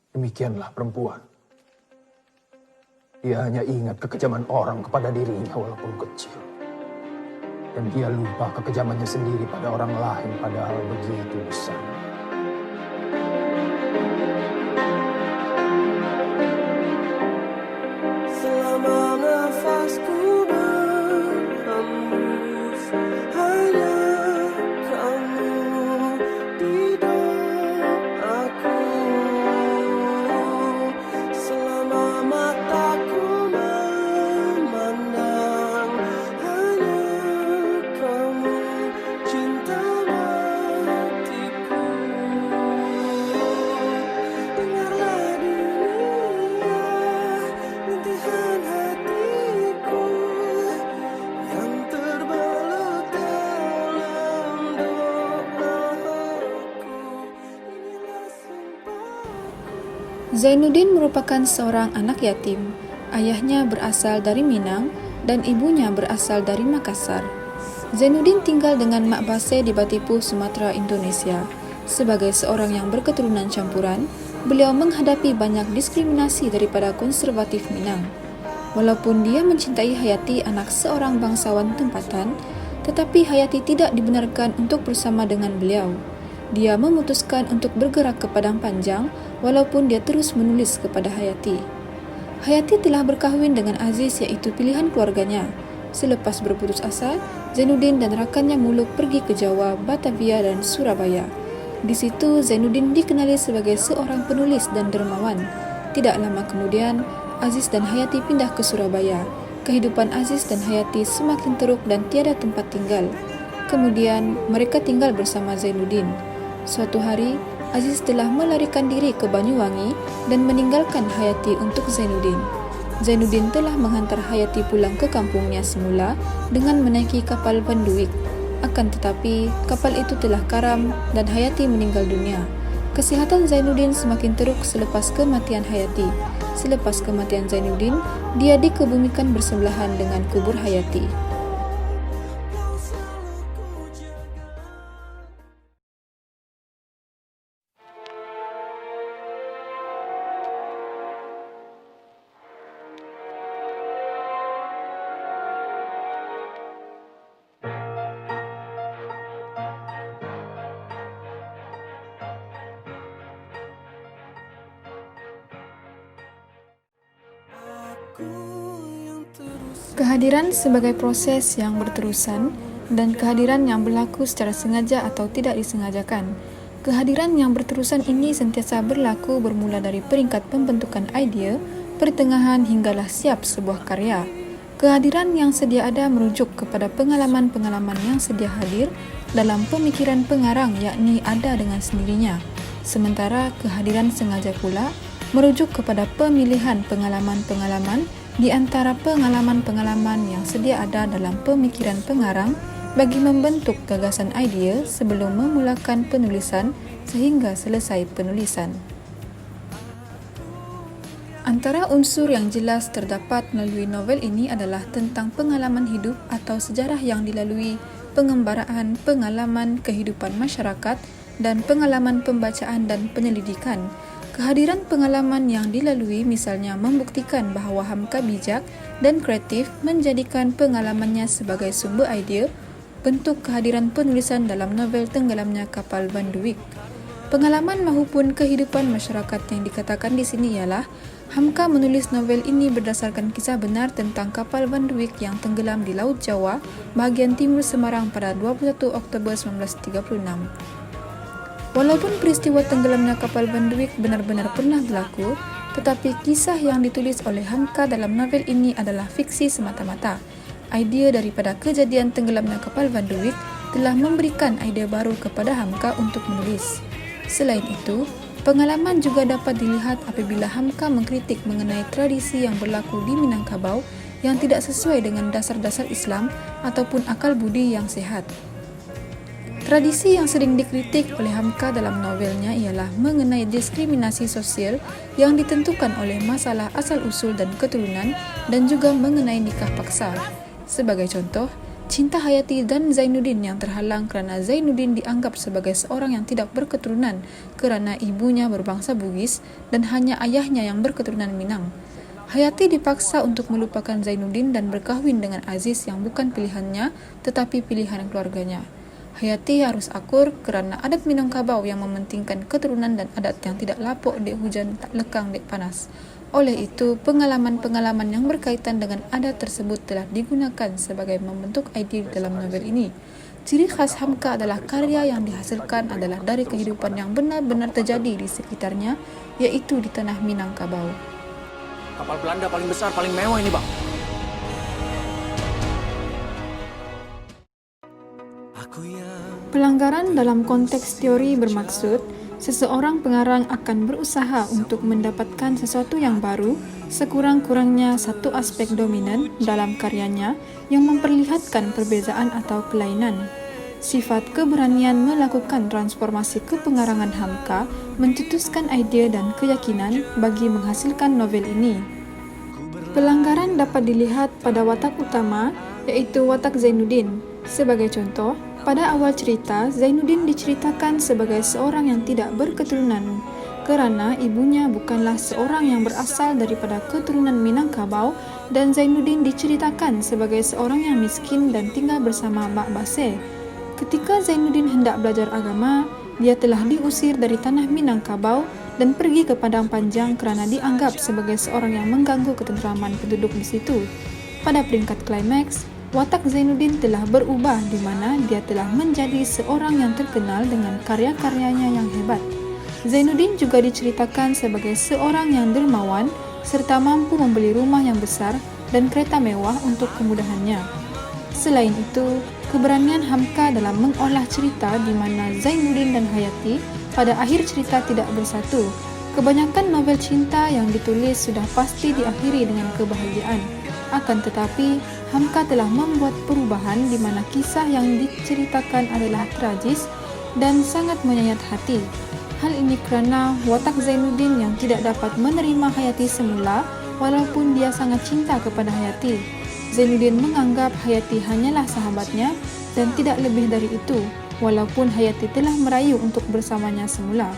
Demikianlah perempuan. Dia hanya ingat kekejaman orang kepada dirinya walaupun kecil. Dan dia lupa kekejamannya sendiri pada orang lain padahal begitu besar. Selama nafasku berhembus, hanya kamu di doaku. Selama mataku memandang, hanya kamu cinta matiku. Dengarlah dunia, rintihan hatiku yang terbelut dalam doaku. Inilah sumpahku. Zainuddin merupakan seorang anak yatim. Ayahnya berasal dari Minang dan ibunya berasal dari Makassar. Zainuddin tinggal dengan Mak Base di Batipu, Sumatera, Indonesia. Sebagai seorang yang berketurunan campuran, beliau menghadapi banyak diskriminasi daripada konservatif Minang. Walaupun dia mencintai Hayati, anak seorang bangsawan tempatan, tetapi Hayati tidak dibenarkan untuk bersama dengan beliau. Dia memutuskan untuk bergerak ke Padang Panjang walaupun dia terus menulis kepada Hayati. Hayati telah berkahwin dengan Aziz, iaitu pilihan keluarganya. Selepas berputus asa, Zainuddin dan rakannya muluk pergi ke Jawa, Batavia dan Surabaya. Di situ Zainuddin dikenali sebagai seorang penulis dan dermawan. Tidak lama kemudian, Aziz dan Hayati pindah ke Surabaya. Kehidupan Aziz dan Hayati semakin teruk dan tiada tempat tinggal. Kemudian, mereka tinggal bersama Zainuddin. Suatu hari, Aziz telah melarikan diri ke Banyuwangi dan meninggalkan Hayati untuk Zainuddin. Zainuddin telah menghantar Hayati pulang ke kampungnya semula dengan menaiki kapal Vanduik. Akan tetapi, kapal itu telah karam dan Hayati meninggal dunia. Kesihatan Zainuddin semakin teruk selepas kematian Hayati. Selepas kematian Zainuddin, dia dikebumikan bersebelahan dengan kubur Hayati. Kehadiran sebagai proses yang berterusan dan kehadiran yang berlaku secara sengaja atau tidak disengajakan. Kehadiran yang berterusan ini sentiasa berlaku bermula dari peringkat pembentukan idea, pertengahan hinggalah siap sebuah karya. Kehadiran yang sedia ada merujuk kepada pengalaman-pengalaman yang sedia hadir dalam pemikiran pengarang, yakni ada dengan sendirinya. Sementara kehadiran sengaja pula merujuk kepada pemilihan pengalaman-pengalaman di antara pengalaman-pengalaman yang sedia ada dalam pemikiran pengarang bagi membentuk gagasan idea sebelum memulakan penulisan sehingga selesai penulisan. Antara unsur yang jelas terdapat melalui novel ini adalah tentang pengalaman hidup atau sejarah yang dilalui, pengembaraan pengalaman kehidupan masyarakat dan pengalaman pembacaan dan penyelidikan. Kehadiran pengalaman yang dilalui misalnya membuktikan bahawa Hamka bijak dan kreatif menjadikan pengalamannya sebagai sumber idea, bentuk kehadiran penulisan dalam novel Tenggelamnya Kapal Vanduik. Pengalaman maupun kehidupan masyarakat yang dikatakan di sini ialah Hamka menulis novel ini berdasarkan kisah benar tentang kapal Vanduik yang tenggelam di Laut Jawa, bahagian timur Semarang pada 21 Oktober 1936. Walaupun peristiwa tenggelamnya kapal Vanduik benar-benar pernah berlaku, tetapi kisah yang ditulis oleh Hamka dalam novel ini adalah fiksi semata-mata. Idea daripada kejadian tenggelamnya kapal Vanduik telah memberikan idea baru kepada Hamka untuk menulis. Selain itu, pengalaman juga dapat dilihat apabila Hamka mengkritik mengenai tradisi yang berlaku di Minangkabau yang tidak sesuai dengan dasar-dasar Islam ataupun akal budi yang sehat. Tradisi yang sering dikritik oleh Hamka dalam novelnya ialah mengenai diskriminasi sosial yang ditentukan oleh masalah asal-usul dan keturunan dan juga mengenai nikah paksa. Sebagai contoh, Cinta Hayati dan Zainuddin yang terhalang kerana Zainuddin dianggap sebagai seorang yang tidak berketurunan kerana ibunya berbangsa Bugis dan hanya ayahnya yang berketurunan Minang. Hayati dipaksa untuk melupakan Zainuddin dan berkahwin dengan Aziz yang bukan pilihannya tetapi pilihan keluarganya. Hayati harus akur kerana adat Minangkabau yang mementingkan keturunan dan adat yang tidak lapuk dek hujan tak lekang dek panas. Oleh itu, pengalaman-pengalaman yang berkaitan dengan adat tersebut telah digunakan sebagai membentuk idea dalam novel ini. Ciri khas Hamka adalah karya yang dihasilkan adalah dari kehidupan yang benar-benar terjadi di sekitarnya, iaitu di tanah Minangkabau. Kapal Belanda paling besar, paling mewah ini, Bang. Pelanggaran dalam konteks teori bermaksud seseorang pengarang akan berusaha untuk mendapatkan sesuatu yang baru, sekurang-kurangnya satu aspek dominan dalam karyanya yang memperlihatkan perbezaan atau kelainan. Sifat keberanian melakukan transformasi kepengarangan Hamka mencetuskan idea dan keyakinan bagi menghasilkan novel ini. Pelanggaran dapat dilihat pada watak utama, iaitu watak Zainuddin. Sebagai contoh, pada awal cerita, Zainuddin diceritakan sebagai seorang yang tidak berketurunan kerana ibunya bukanlah seorang yang berasal daripada keturunan Minangkabau dan Zainuddin diceritakan sebagai seorang yang miskin dan tinggal bersama Mak Baseh. Ketika Zainuddin hendak belajar agama, dia telah diusir dari tanah Minangkabau dan pergi ke Padang Panjang kerana dianggap sebagai seorang yang mengganggu ketenteraman penduduk di situ. Pada peringkat klimaks, watak Zainuddin telah berubah di mana dia telah menjadi seorang yang terkenal dengan karya-karyanya yang hebat. Zainuddin juga diceritakan sebagai seorang yang dermawan serta mampu membeli rumah yang besar dan kereta mewah untuk kemudahannya. Selain itu, keberanian Hamka dalam mengolah cerita di mana Zainuddin dan Hayati pada akhir cerita tidak bersatu. Kebanyakan novel cinta yang ditulis sudah pasti diakhiri dengan kebahagiaan. Akan tetapi, Hamka telah membuat perubahan di mana kisah yang diceritakan adalah tragis dan sangat menyayat hati. Hal ini kerana watak Zainuddin yang tidak dapat menerima Hayati semula walaupun dia sangat cinta kepada Hayati. Zainuddin menganggap Hayati hanyalah sahabatnya dan tidak lebih dari itu, walaupun Hayati telah merayu untuk bersamanya semula.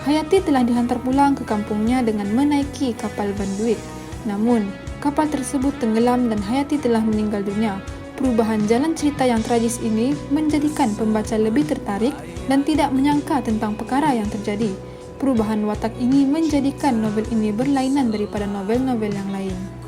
Hayati telah dihantar pulang ke kampungnya dengan menaiki kapal Banduit. Namun, kapal tersebut tenggelam dan Hayati telah meninggal dunia. Perubahan jalan cerita yang tragis ini menjadikan pembaca lebih tertarik dan tidak menyangka tentang perkara yang terjadi. Perubahan watak ini menjadikan novel ini berlainan daripada novel-novel yang lain.